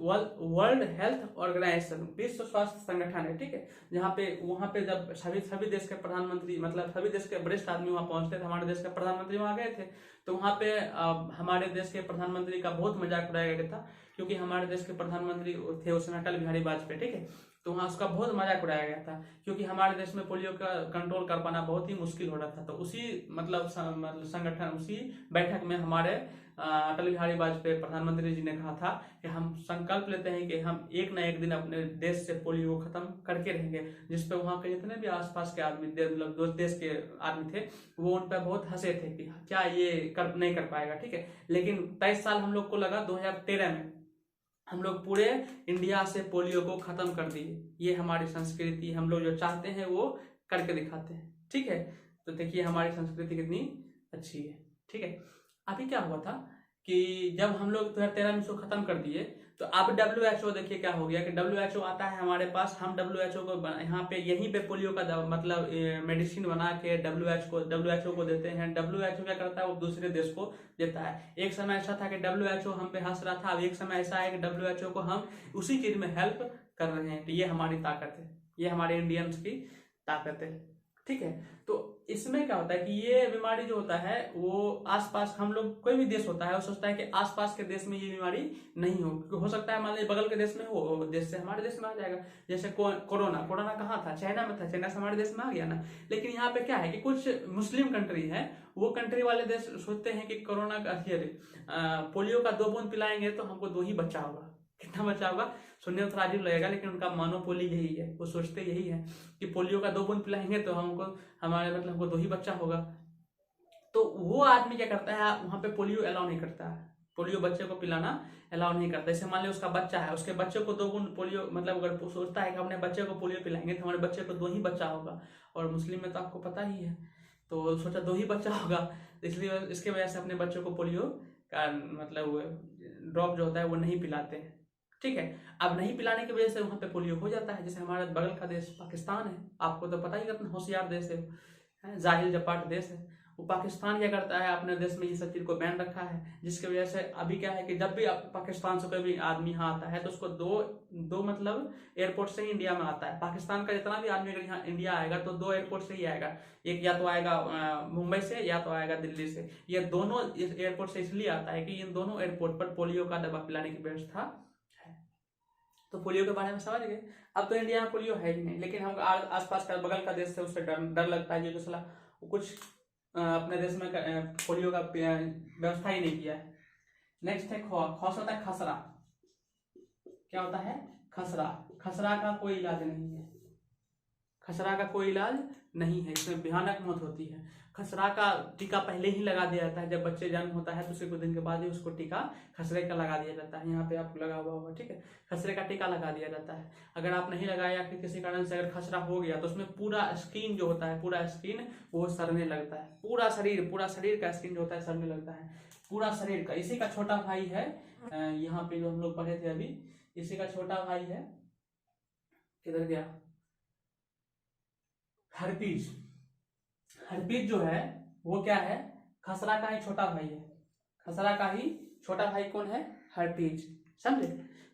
Speaker 1: वर्ल्ड हेल्थ ऑर्गेनाइजेशन, विश्व स्वास्थ्य संगठन है, ठीक है, जहाँ पे वहां पे जब सभी देश के प्रधानमंत्री, मतलब सभी देश के वरिष्ठ आदमी वहां पहुंचते थे, हमारे देश के प्रधानमंत्री वहां गए थे, तो वहां पे हमारे देश के प्रधानमंत्री का बहुत मजाक उड़ाया गया था, क्योंकि हमारे देश के प्रधानमंत्री थे उस समय अटल बिहारी वाजपेयी, ठीक है। तो वहाँ उसका बहुत मजाक उड़ाया गया था, क्योंकि हमारे देश में पोलियो का कंट्रोल कर पाना बहुत ही मुश्किल हो रहा था। तो उसी मतलब संगठन, उसी बैठक में हमारे अटल बिहारी वाजपेयी प्रधानमंत्री जी ने कहा था कि हम संकल्प लेते हैं कि हम एक न एक दिन अपने देश से पोलियो को खत्म करके रहेंगे। जिसपे वहाँ के जितने भी आसपास के आदमी, मतलब देश के आदमी थे, वो उन पर बहुत हंसे थे कि क्या ये नहीं कर पाएगा, ठीक है। लेकिन 23 साल हम लोग को लगा, 2013 में हम लोग पूरे इंडिया से पोलियो को खत्म कर दिए। ये हमारी संस्कृति, हम लोग जो चाहते हैं वो करके दिखाते हैं, ठीक है। तो देखिए हमारी संस्कृति कितनी अच्छी है, ठीक है। अभी क्या हुआ था कि जब हम लोग 2013 में इसको खत्म कर दिए, तो अब WHO देखिए क्या हो गया कि WHO आता है हमारे पास, हम WHO को यहाँ पे यहीं पे पोलियो का मतलब मेडिसिन बना के WHO को देते हैं। WHO क्या करता है? वो दूसरे देश को देता है। एक समय ऐसा था कि WHO हम पे हंस रहा था, अब एक समय ऐसा है कि WHO को हम उसी चीज में हेल्प कर रहे हैं। तो ये हमारी ताकत है, ये हमारे इंडियंस की ताकत है, ठीक है। तो इसमें क्या होता है कि ये बीमारी जो होता है वो आसपास, हम लोग कोई भी देश होता है वो सोचता है कि आसपास के देश में ये बीमारी नहीं हो सकता है, मान लीजिए बगल के देश में हो, देश से हमारे देश में आ जाएगा। जैसे कोरोना कहाँ था? चाइना में था, चाइना से हमारे देश में आ गया ना। लेकिन यहाँ पे क्या है कि कुछ मुस्लिम कंट्री है, वो कंट्री वाले देश सोचते हैं कि कोरोना का पोलियो का 2 बूंद पिलाएंगे तो हमको 2 ही बच्चा होगा। कितना बच्चा होगा? सुनने में थोड़ा अजीब लगेगा, लेकिन उनका मोनोपोली यही है, वो सोचते यही है कि पोलियो का 2 बूंद पिलाएंगे तो हमारे मतलब हमको 2 ही बच्चा होगा। तो वो आदमी क्या करता है, वहां पे पोलियो अलाउ नहीं करता है, पोलियो बच्चे को पिलाना अलाउ नहीं करता। जैसे मान लो उसका बच्चा है, उसके बच्चे को 2 बूंद पोलियो, मतलब अगर सोचता है कि अपने बच्चे को पोलियो पिलाएंगे तो हमारे बच्चे को 2 ही बच्चा होगा, और मुस्लिम में तो आपको पता ही है, तो सोचा 2 ही बच्चा होगा, इसलिए इसके वजह से अपने बच्चों को पोलियो का मतलब ड्रॉप जो होता है वो नहीं पिलाते हैं। ठीक है। अब नहीं पिलाने की वजह से वहाँ पे पोलियो हो जाता है। जैसे हमारे बगल का देश पाकिस्तान है, आपको तो पता ही है, अपना होशियार देश है, जाहिल जपाट देश है। वो पाकिस्तान क्या करता है, अपने देश में ये सब चीज को बैन रखा है, जिसकी वजह से अभी क्या है कि जब भी पाकिस्तान से कोई भी आदमी यहाँ आता है तो उसको दो मतलब एयरपोर्ट से ही इंडिया में आता है। पाकिस्तान का जितना भी आदमी अगर यहाँ इंडिया आएगा तो 2 एयरपोर्ट से ही आएगा। एक या तो आएगा मुंबई से या तो आएगा दिल्ली से। ये दोनों एयरपोर्ट से इसलिए आता है कि इन दोनों एयरपोर्ट पर पोलियो का दवा पिलाने की व्यवस्था है। तो पोलियो के बारे में समझ गए। अब तो इंडिया में पोलियो है ही नहीं, लेकिन हम आसपास का बगल का देश से उससे डर लगता है, जो सला कुछ अपने देश में पोलियो का व्यवस्था ही नहीं किया है। नेक्स्ट है खौस होता है खसरा। क्या होता है? खसरा। खसरा का कोई इलाज नहीं है, खसरा का कोई इलाज नहीं है, इसमें भयानक मौत होती है। खसरा का टीका पहले ही लगा दिया जाता है, जब बच्चे जन्म होता है तो उसके कुछ दिन के बाद ही उसको टीका खसरे का लगा दिया जाता है। यहाँ पे आपको लगा हुआ होगा, ठीक है, खसरे का टीका लगा दिया जाता है। अगर आप नहीं लगाया या फिर किसी कारण से अगर खसरा हो गया तो उसमें पूरा स्किन जो होता है, पूरा स्किन वो सड़ने लगता है, पूरा शरीर का स्किन जो होता है सड़ने लगता है, पूरा शरीर का। इसी का छोटा भाई है, यहाँ पे जो हम लोग पढ़े थे अभी, इसी का छोटा भाई है, किधर गया, हर्पीज। हर्पीज जो है वो क्या है? खसरा का ही छोटा भाई है। खसरा का ही छोटा भाई कौन है? हर्पीज। समझे?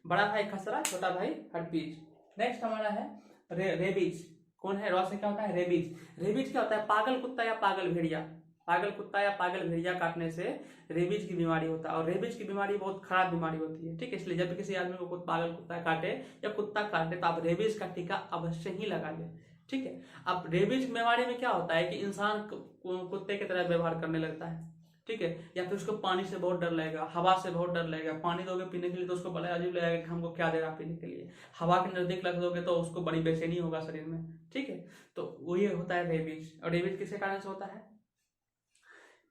Speaker 1: बड़ा भाई खसरा, छोटा भाई हर्पीज। नेक्स्ट हमारा है रेबीज। कौन है? रॉ से क्या होता है? रेबीज। रेबीज क्या होता है? पागल कुत्ता या पागल भेड़िया। पागल कुत्ता या पागल भेड़िया काटने से रेबीज की बीमारी होता है, और रेबीज की बीमारी बहुत खराब बीमारी होती है, ठीक है। इसलिए जब किसी आदमी को पागल कुत्ता काटे या कुत्ता काटे तो आप रेबीज का टीका अवश्य ही लगा लें, ठीक है। अब रेबीज बीमारी में क्या होता है कि इंसान कुत्ते की तरह व्यवहार करने लगता है, ठीक है, या फिर उसको पानी से बहुत डर लगेगा, हवा से बहुत डर लगेगा। पानी दोगे पीने के लिए तो उसको बड़ा अजीब लगेगा कि हमको क्या दे रहा पीने के लिए। हवा के नजदीक लग दोगे तो उसको बड़ी बेचैनी होगा शरीर में, ठीक है। तो वो ये होता है रेबीज। और रेबीज किसके कारण से होता है?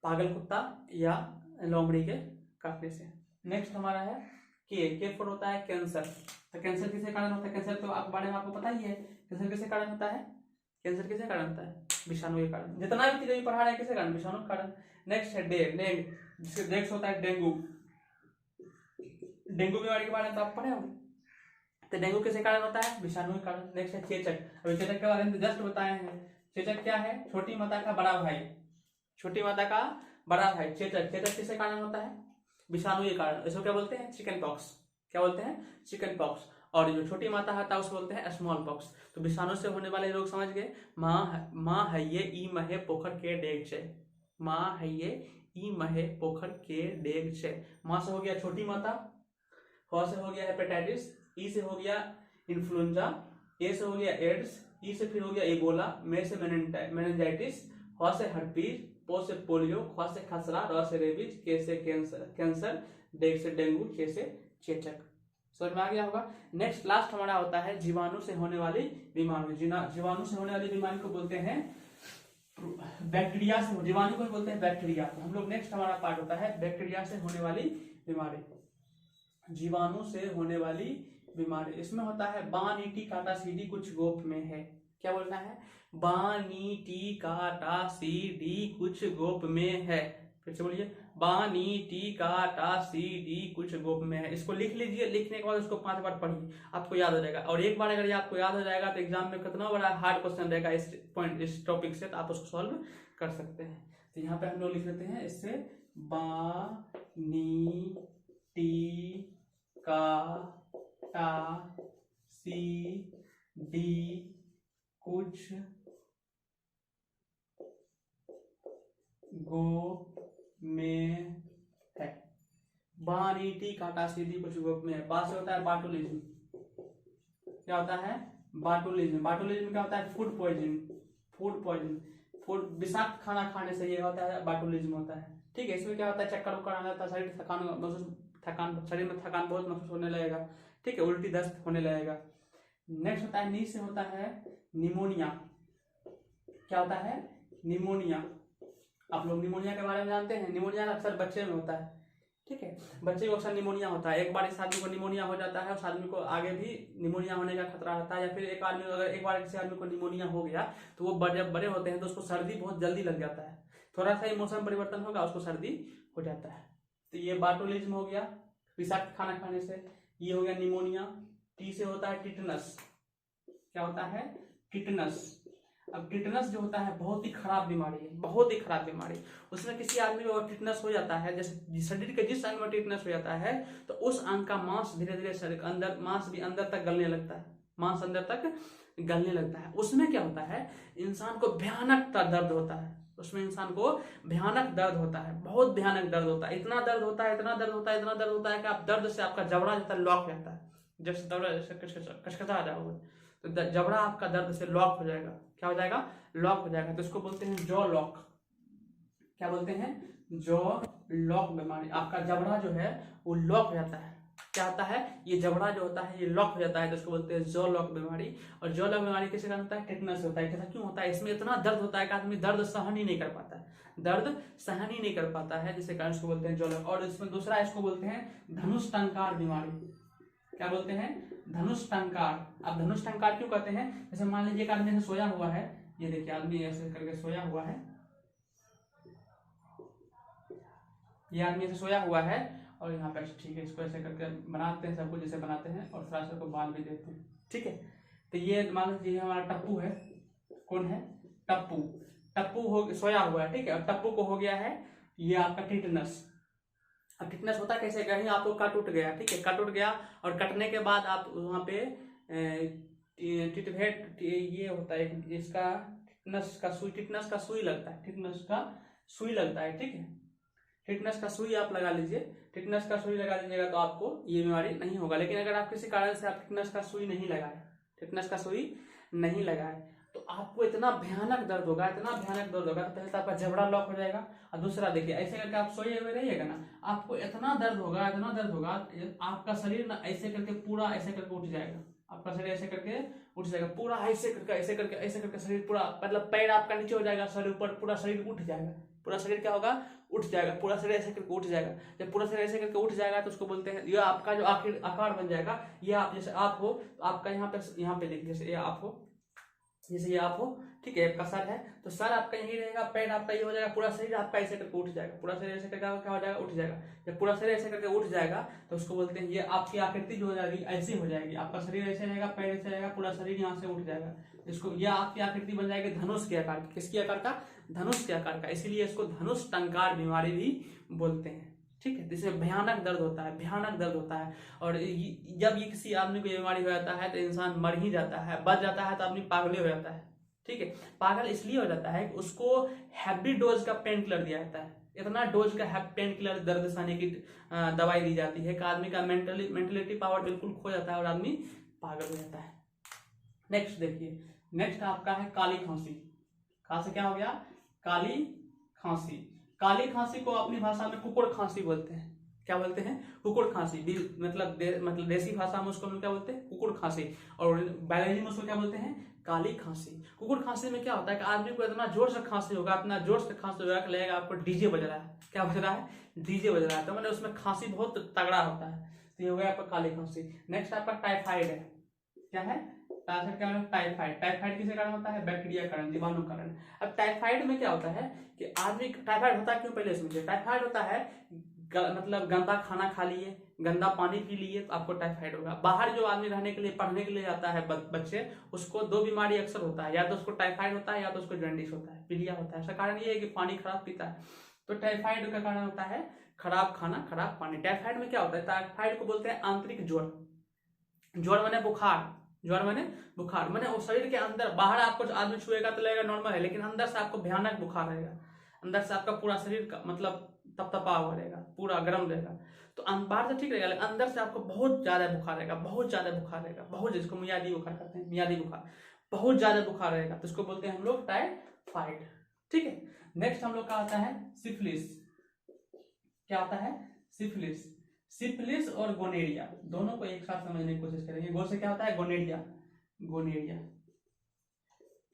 Speaker 1: पागल कुत्ता या लोमड़ी के काटने से। नेक्स्ट हमारा है के फॉर होता है कैंसर। तो कैंसर किसके कारण होता है? कैंसर तो आप बारे में आपको पता ही है, कैंसर किसके कारण होता है? कैंसर किसके कारण होता है? विषाणु के कारण। जितना भी चीजें पढ़ा रहे हैं किसके कारण? विषाणु के कारण। नेक्स्ट है डेंग, जिसके नेक्स्ट होता है डेंगू। डेंगू बीमारी के बारे में तो आप पढ़े होंगे। तो डेंगू किसके कारण होता है? विषाणु के कारण। नेक्स्ट है चेचक। अभी चेचक के बारे में जस्ट बताए हैं। चेचक क्या है? छोटी माता का बड़ा भाई, छोटी माता का बड़ा भाई चेचक। चेचक किसके कारण होता है? विषाणु के कारण। इसको क्या बोलते हैं? Chicken pox. क्या बोलते हैं? Chicken pox. और जो छोटी माता होता है उसको बोलते हैं स्मॉल पॉक्स। तो विषाणु से होने वाले रोग समझ गए। माँ है ये ई महे पोखर के डेग छे। माँ है ये ई महे पोखर के डेग छे। माँ से हो गया छोटी माता, ह से हो गया हेपेटाइटिस, ई से हो गया इन्फ्लुएंजा, ए से हो गया एड्स, ई से फिर हो गया इबोला, मे से मेनिंजाइटिस, ह से हर्पीज, पो से पोलियो, ख से खसरा, र से रेबीज, के से कैंसर, डेग से डेंगू, चे से चेचक। समझ में आ गया होगा। नेक्स्ट लास्ट हमारा होता है जीवाणु से होने वाली बीमारी। जीवाणु से होने वाली बीमारी को बोलते हैं बैक्टीरिया से। जीवाणु को बोलते हैं बैक्टीरिया। तो हम लोग नेक्स्ट हमारा पार्ट होता है बैक्टीरिया से होने वाली बीमारी। जीवाणु से होने वाली बीमारी, इसमें होता है बानी टी काटा सीडी कुछ गोप में है। क्या बोलना है? बानी टी काटा सीडी कुछ गोप में है। फिर से बोलिए, बानी टी काटा सीडी कुछ गोप में है। इसको लिख लीजिए, लिखने के बाद उसको 5 बार पढ़िए, आपको याद हो जाएगा। और एक बार अगर ये आपको याद हो जाएगा तो एग्जाम में कितना बड़ा हार्ड क्वेश्चन रहेगा इस टॉपिक से, तो आप उसको सॉल्व कर सकते हैं। तो यहाँ पे हम लोग लिख लेते हैं इससे, बानी टी काटा सीडी कुछ गोप में है। बानी टी काटा सीडी कुछ गोप में है। बा से होता है बाटुलिज्म। क्या होता है? बाटुलिज्म। बाटुलिज्म क्या होता है? Food poison. फूड विषाक्त खाना खाने से ये होता है, बाटुलिज्म होता है, ठीक है। इसमें क्या होता है? चक्कर उक्कर आना होता है, शरीर शरीर में थकान बहुत महसूस होने लगेगा, ठीक है, उल्टी दस्त होने लगेगा। नेक्स्ट होता है नी से होता है निमोनिया। क्या होता है? निमोनिया। आप लोग निमोनिया के बारे में जानते हैं। निमोनिया अक्सर बच्चे में होता है, ठीक है, बच्चे को अक्सर निमोनिया होता है। एक बार इस आदमी को निमोनिया हो जाता है, उस आदमी को आगे भी निमोनिया होने का खतरा रहता है। या फिर अगर एक बार किसी आदमी को निमोनिया हो गया तो वो जब बड़े होते हैं तो उसको सर्दी बहुत जल्दी लग जाता है। थोड़ा सा ही मौसम परिवर्तन होगा उसको सर्दी हो जाता है। तो ये बाटुलिज्म हो गया, विषाक्त खाना खाने से। ये हो गया निमोनिया। टी से होता है टिटनस। क्या होता है? टिटनस। अब टिटनस जो होता है बहुत ही खराब बीमारी है, बहुत ही खराब बीमारी। उसमें किसी आदमी को टिटनस हो जाता है, जैसे शरीर के जिस अंग में टिटनस हो जाता है तो उस अंग का मांस धीरे धीरे शरीर के अंदर, मांस भी अंदर तक गलने लगता है, मांस अंदर तक गलने लगता है। उसमें क्या होता है, इंसान को भयानक दर्द होता है, उसमें इंसान को भयानक दर्द होता है, बहुत भयानक दर्द होता है। इतना दर्द होता है, इतना दर्द होता है, इतना दर्द होता है कि आप दर्द से आपका जबड़ा जैसा लॉक हो जाता है, जैसे दबड़ा जैसे कचकचा आ जाओगे तो जबड़ा आपका दर्द से लॉक हो जाएगा। क्या हो जाएगा? लॉक हो जाएगा। तो इसको बोलते हैं जॉ लॉक। क्या बोलते हैं? जॉ लॉक बीमारी। आपका जबड़ा जो है वो लॉक हो जाता है। क्या होता है? ये जबड़ा जो होता है ये लॉक हो जाता है, तो इसको बोलते हैं जॉ लॉक बीमारी। और जॉ लॉक बीमारी किसके कारण होता है? टिटनस होता है। कैसा क्यों होता है? इसमें इतना दर्द होता है कि आदमी दर्द सहन ही नहीं कर पाता है, दर्द सहन ही नहीं कर पाता है, जिसके कारण इसको बोलते हैं जॉ लॉक। और इसमें दूसरा इसको बोलते हैं धनुष टंकार बीमारी। क्या बोलते हैं? धनुष टंकार। अब धनुष टंकार क्यों कहते हैं? जैसे मान लीजिए एक आदमी ऐसे सोया हुआ है, ये देखिए आदमी ऐसे करके सोया हुआ है, ये आदमी ऐसे सोया हुआ है और यहाँ पे ठीक है, इसको ऐसे करके बनाते हैं, सबको जैसे बनाते हैं और थोड़ा सा को बाल भी देते हैं, ठीक है। तो ये मान लीजिए हमारा टप्पू है। कौन है? टप्पू। टप्पू हो सोया हुआ है, ठीक है, और टप्पू को हो गया है ये आपका टिटनस। अब टिटनस होता कैसे? कहीं आपको कट उठ गया, ठीक है, कट उठ गया और कटने के बाद आप वहाँ पे टिटभेट ये होता है इसका टिटनस का सुई लगता है, टिटनस का सुई लगता है, ठीक है। टिटनस का सुई आप लगा लीजिए, टिटनस का सुई लगा लीजिएगा तो आपको ये बीमारी नहीं होगा। लेकिन अगर आप किसी कारण से आप टिटनस का सुई नहीं लगाए, टिटनस का सुई नहीं लगाए तो आपको इतना भयानक दर्द होगा, इतना भयानक दर्द होगा। तो पहले तो आपका जबड़ा लॉक हो जाएगा और दूसरा देखिए ऐसे करके आप सोए हुए रहिएगा ना, आपको इतना दर्द होगा, इतना दर्द होगा, आपका शरीर ना ऐसे करके पूरा ऐसे करके उठ जाएगा, आपका शरीर ऐसे करके उठ जाएगा, पूरा ऐसे करके ऐसे करके ऐसे करके शरीर पूरा, मतलब पैर आपका नीचे हो जाएगा, शरीर ऊपर, पूरा शरीर उठ जाएगा, पूरा शरीर क्या होगा? उठ जाएगा, पूरा शरीर ऐसे करके उठ जाएगा। जब पूरा शरीर ऐसे करके उठ जाएगा तो उसको बोलते हैं, ये आपका जो आखिर आकार बन जाएगा, ये आप जैसे आप हो तो आपका यहाँ पे देखिए, जैसे ये आप हो, जैसे ये आप हो, ठीक है, आपका सर है तो सर आपका यही रहेगा, पैर आपका ये हो जाएगा, पूरा शरीर आपका ऐसे करके उठ जाएगा, पूरा शरीर ऐसे करके क्या हो जाएगा? उठ जाएगा। जब पूरा शरीर ऐसे करके उठ जाएगा तो उसको बोलते हैं, ये आपकी आकृति जो हो जाएगी ऐसी हो जाएगी, आपका शरीर ऐसे रहेगा, पैर ऐसे रहेगा, पूरा शरीर यहाँ से उठ जाएगा। इसको यह आपकी आकृति बन जाएगी धनुष के आकार की। किसके आकार का? धनुष के आकार का। इसीलिए इसको धनुष टंकार बीमारी भी बोलते हैं, ठीक है। जिसमें भयानक दर्द होता है, भयानक दर्द होता है। और जब ये किसी आदमी को ये बीमारी हो जाता है तो इंसान मर ही जाता है, बच जाता है तो आदमी पागल हो जाता है, ठीक है। पागल इसलिए हो जाता है कि उसको हैवी डोज का पेन किलर दिया जाता है, इतना डोज का पेन किलर, दर्द सहने की दवाई दी जाती है कि आदमी का मेंटलिटी पावर बिल्कुल खो जाता है और आदमी पागल हो जाता है। नेक्स्ट देखिए, नेक्स्ट आपका है काली खांसी। कहाँ से क्या हो गया? काली खांसी। काली खांसी को अपनी भाषा में कुकुड़ खांसी बोलते हैं। क्या बोलते हैं? कुकुड़ खांसी। मतलब देसी भाषा में उसको हम क्या बोलते हैं? कुकुड़ खांसी। और बायोलॉजी में उसको क्या बोलते हैं? काली खांसी। कुकुड़ खांसी में क्या होता है कि आदमी को इतना जोर से खांसी होगा, इतना जोर से खांसी होगा कि लगेगा आपको डीजे बज रहा है। क्या बज रहा है? डीजे बज रहा है। तो मैंने उसमें खांसी बहुत तगड़ा होता है। तो ये हो गया आपका काली खांसी। नेक्स्ट आपका टाइफाइड है। क्या है? टाइफाइड। टाइफाइड किसके कारण होता है? बैक्टीरिया कारण, जीवाणु कारण। अब टाइफाइड में क्या होता है कि आदमी, टाइफाइड होता है क्यों पहले समझिए। टाइफाइड होता है मतलब गंदा खाना खा लिए, गंदा पानी पी लिए तो आपको टाइफाइड होगा। बाहर जो आदमी रहने के लिए, पढ़ने के लिए जाता है बच्चे, उसको दो बीमारी अक्सर होता है, या तो उसको टाइफाइड होता है या तो उसको जॉन्डिस होता है, पीलिया होता है। इसका कारण ये है कि पानी खराब पीता है। तो टाइफाइड का कारण होता है खराब खाना, खराब पानी। टाइफाइड में क्या होता है? टाइफाइड को बोलते हैं आंतरिक ज्वर। ज्वर माने बुखार, ज्वर माने बुखार, माने वो शरीर के अंदर, बाहर आपको आदमी छुएगा तो लगेगा नॉर्मल है, लेकिन अंदर से आपको भयानक बुखार रहेगा। अंदर से आपका पूरा शरीर का मतलब तपतपा हुआ रहेगा, पूरा गर्म रहेगा। तो बाहर से ठीक रहेगा लेकिन अंदर से आपको बहुत ज्यादा बुखार रहेगा, बहुत ज्यादा बुखार रहेगा, बहुत, जिसको मियादी बुखार कहते हैं, मियादी बुखार, बहुत ज्यादा बुखार रहेगा, तो इसको बोलते हैं हम लोग टाइफाइड, ठीक है। नेक्स्ट हम लोग का आता है सिफिलिस। क्या आता है? सिफिलिस। सिफिलिस और गोनेरिया दोनों को एक साथ समझने की कोशिश करेंगे। गो से क्या होता है? गोनेरिया। गोनेरिया,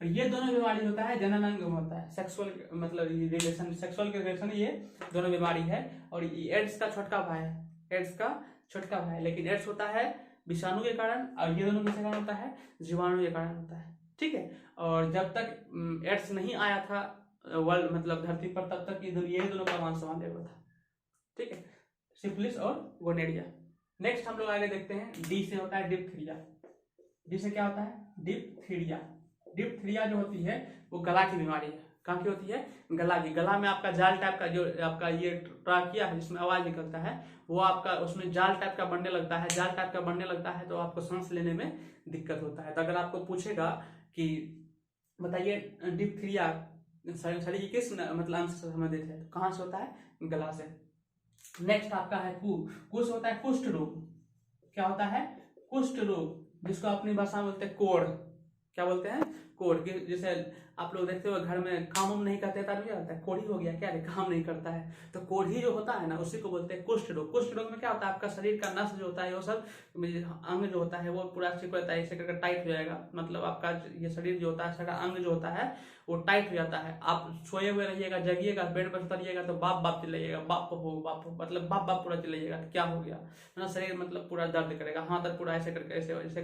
Speaker 1: तो ये दोनों बीमारी होता है जनन अंग में होता है, सेक्सुअल मतलब रिलेशन, सेक्सुअल के रिलेशन, ये दोनों बीमारी है। और एड्स का छोटका भाई है, एड्स का छोटका भाई है। लेकिन एड्स होता है विषाणु के कारण और ये दोनों किसके कारण होता है? जीवाणु के कारण होता है, ठीक है। और जब तक एड्स नहीं आया था वर्ल्ड मतलब धरती पर, तब तक ये दोनों का मान सम्मान हुआ था, ठीक है। सिफिलिस और गोनेरिया। नेक्स्ट हम लोग आगे देखते हैं, डी से होता है डिप्थीरिया। डी से क्या होता है? डिप्थीरिया। डिप्थीरिया जो होती है वो गला की बीमारी है। कहाँ की होती है? गला की। गला में आपका जाल टाइप का जो आपका ये ट्राकिया है जिसमें आवाज निकलता है, वो आपका उसमें जाल टाइप का बनने लगता है। जाल टाइप का बनने लगता है तो आपको सांस लेने में दिक्कत होता है। तो अगर आपको पूछेगा कि बताइए डिप्थीरिया शरीर की किस मतलब अंश से संबंधित है, तो कहाँ से होता है? गला से। नेक्स्ट आपका है कु से होता है कुष्ठ रोग। क्या होता है? कुष्ठ रोग, जिसको अपनी भाषा में बोलते हैं कोढ़। क्या बोलते हैं? कोढ़। जैसे आप लोग देखते हो घर में काम उम नहीं करते तब क्या होता है? कोढ़ी हो गया, क्या रे काम नहीं करता है। तो कोढ़ी जो होता है ना, उसी को बोलते हैं कुष्ठ रोग। कुष्ठ रोग में क्या होता है? आपका शरीर का नस जो होता है वो सब अंग जो होता है वो पूरा सिक रहता है, ऐसे करके टाइट हो जाएगा। मतलब आपका ये शरीर जो होता है, सारा अंग जो होता है वो टाइट हो जाता है। आप सोए हुए रहिएगा, जगिएगा, बेड पर उतरिएगा तो बाप बाप चिल्लाइएगा, बाप हो बाप हो, मतलब बाप बाप पूरा चिल्लाइएगा। तो क्या हो गया? मतलब शरीर मतलब पूरा दर्द करेगा, हाथ तक पूरा ऐसे करके ऐसे ऐसे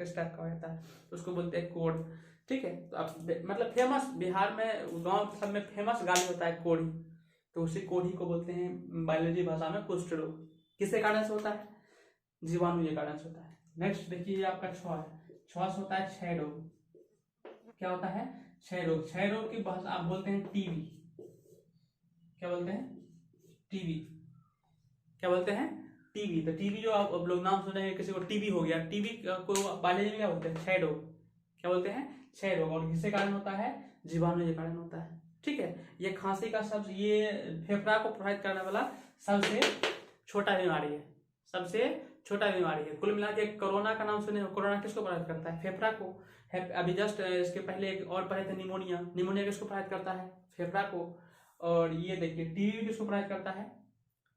Speaker 1: इस टाइप का हो जाता है। तो उसको बोलते हैं कोढ़। ठीक है। तो आप मतलब फेमस बिहार में गांव सब में फेमस गाली होता है कोढ़ी। तो उसी कोढ़ी को बोलते हैं बायोलॉजी भाषा में कुष्ठ रोग। किसके कारण से होता है? जीवाणु के कारण से होता है। नेक्स्ट देखिए आपका छह है। छह से होता है क्षय रोग। क्या होता है? क्षय रोग। क्षय रोग की भाषा आप बोलते हैं टीबी। क्या बोलते हैं? टीबी। क्या बोलते हैं? टीबी। तो टीबी जो आप लोग नाम सुने हैं, किसी को टीबी हो गया, टीबी को बायोलॉजी में क्या बोलते हैं? क्षय रोग। क्या बोलते हैं? क्षय रोग। और किसके कारण होता है? जीवाणु के कारण होता है। ठीक है। ये खांसी का सब ये फेफड़ा को प्रभावित करने वाला सबसे छोटा बीमारी है। सबसे छोटा बीमारी है। कुल मिला के कोरोना का नाम सुने हो? कोरोना किसको प्रभावित करता है? फेफड़ा को। अभी जस्ट इसके पहले एक और पढ़े थे निमोनिया। निमोनिया किसको प्रभावित करता है? फेफड़ा को। और ये देखिए टीबी किसको प्रभावित करता है?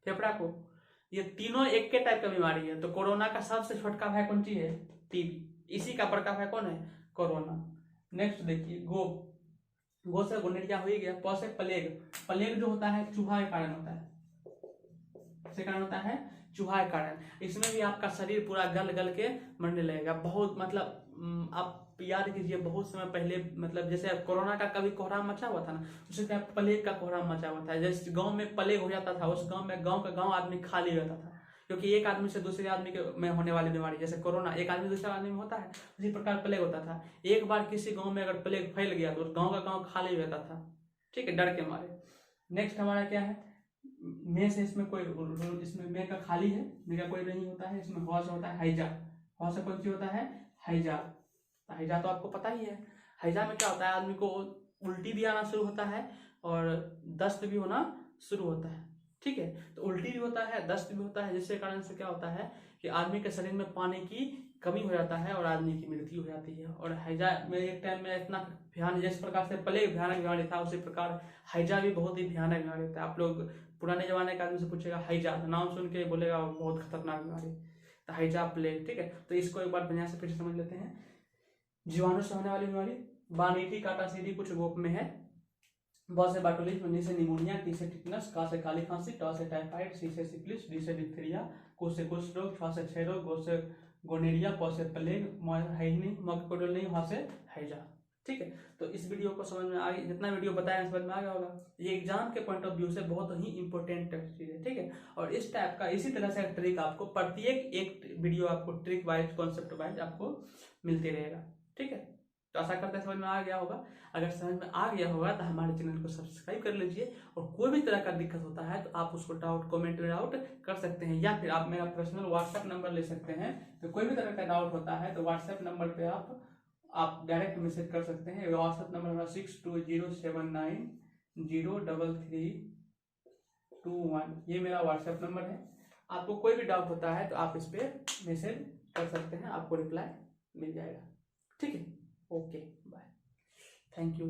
Speaker 1: फेफड़ा को। ये तीनों एक के टाइप का बीमारी है। तो कोरोना का सबसे छोटका भाई कौन सी है? टीबी। इसी का बड़का भाई कौन है? कोरोना। नेक्स्ट देखिए गो से गोनेरिया हो ही गया। प से प्लेग। प्लेग जो होता है चूहा के कारण होता है। किसके कारण होता है? चूहा के कारण। इसमें भी आपका शरीर पूरा गल गल के मरने लगेगा। बहुत मतलब आप याद कीजिए बहुत समय पहले, मतलब जैसे कोरोना का कभी कोहराम मचा हुआ था ना, उसी तरह प्लेग का कोहराम मचा हुआ था। जैसे गांव में प्लेग हो जाता था, उस गांव में गांव का गांव आदमी खाली रहता था, क्योंकि एक आदमी से दूसरे आदमी के में होने वाली बीमारी, जैसे कोरोना एक आदमी दूसरे आदमी में होता है, उसी प्रकार प्लेग होता था। एक बार किसी गांव में अगर प्लेग फैल गया तो उस गांव का गांव खाली रहता था। ठीक है, डर के मारे। नेक्स्ट हमारा क्या है? मे से इसमें कोई इसमें मे का खाली है, मे का कोई नहीं होता है। इसमें हौ से होता है हैजा। हौ से कौन सी होता है? हैजा। हैजा तो आपको पता ही है। हैजा में क्या होता है? आदमी को उल्टी भी आना शुरू होता है और दस्त भी होना शुरू होता है। ठीक है। तो उल्टी भी होता है, दस्त भी होता है, जिसके कारण से क्या होता है कि आदमी के शरीर में पानी की कमी हो जाता है और आदमी की मृत्यु हो जाती है। और हैजा में एक टाइम में इतना भयानक, जिस प्रकार से प्लेग भयानक बीमारी था, उसी प्रकार हैजा भी बहुत ही भयानक बीमारी था। आप लोग पुराने जमाने के आदमी से पूछेगा हैजा, नाम सुन के बोलेगा बहुत खतरनाक बीमारी। तो हैजा प्लेग। ठीक है। तो इसको एक बार बढ़िया से फिर समझ लेते हैं। जीवाणु से होने वाली बीमारी। बानीटी काटा सीधी कुछ गोप में है। ब से बाटोलिज, नी से निमोनिया, टी से टिटनस, का से काली खांसी, ट से टाइफाइड, सी से सिफिलिस, डी से डिप्थीरिया, कु से कुष्ठ रोग, छ से क्षय रोग, गो से गोनेरिया, प से प्लेग, म है ही नहीं, म का नहीं, ह से हैजा। ठीक है। तो इस वीडियो को समझ में आ गई, जितना वीडियो बताया समझ में आ गया होगा। ये एग्जाम के पॉइंट ऑफ व्यू से बहुत ही इंपॉर्टेंट चीज है। ठीक है। और इस टाइप का इसी तरह से ट्रिक आपको प्रत्येक एक वीडियो आपको ट्रिक वाइज कॉन्सेप्ट वाइज आपको मिलते रहेगा। ठीक है। तो आशा करते हैं समझ में आ गया होगा। अगर समझ में आ गया होगा तो हमारे चैनल को सब्सक्राइब कर लीजिए। और कोई भी तरह का दिक्कत होता है तो आप उसको डाउट कमेंट में डाउट कर सकते हैं, या फिर आप मेरा पर्सनल व्हाट्सएप नंबर ले सकते हैं। तो कोई भी तरह का डाउट होता है तो व्हाट्सएप नंबर पे आप डायरेक्ट मैसेज कर सकते हैं। व्हाट्सएप नंबर है 6207903321। ये मेरा व्हाट्सएप नंबर है। आपको कोई भी डाउट होता है तो आप इस पर मैसेज कर सकते हैं, आपको रिप्लाई मिल जाएगा। ठीक है। Okay bye. Thank you.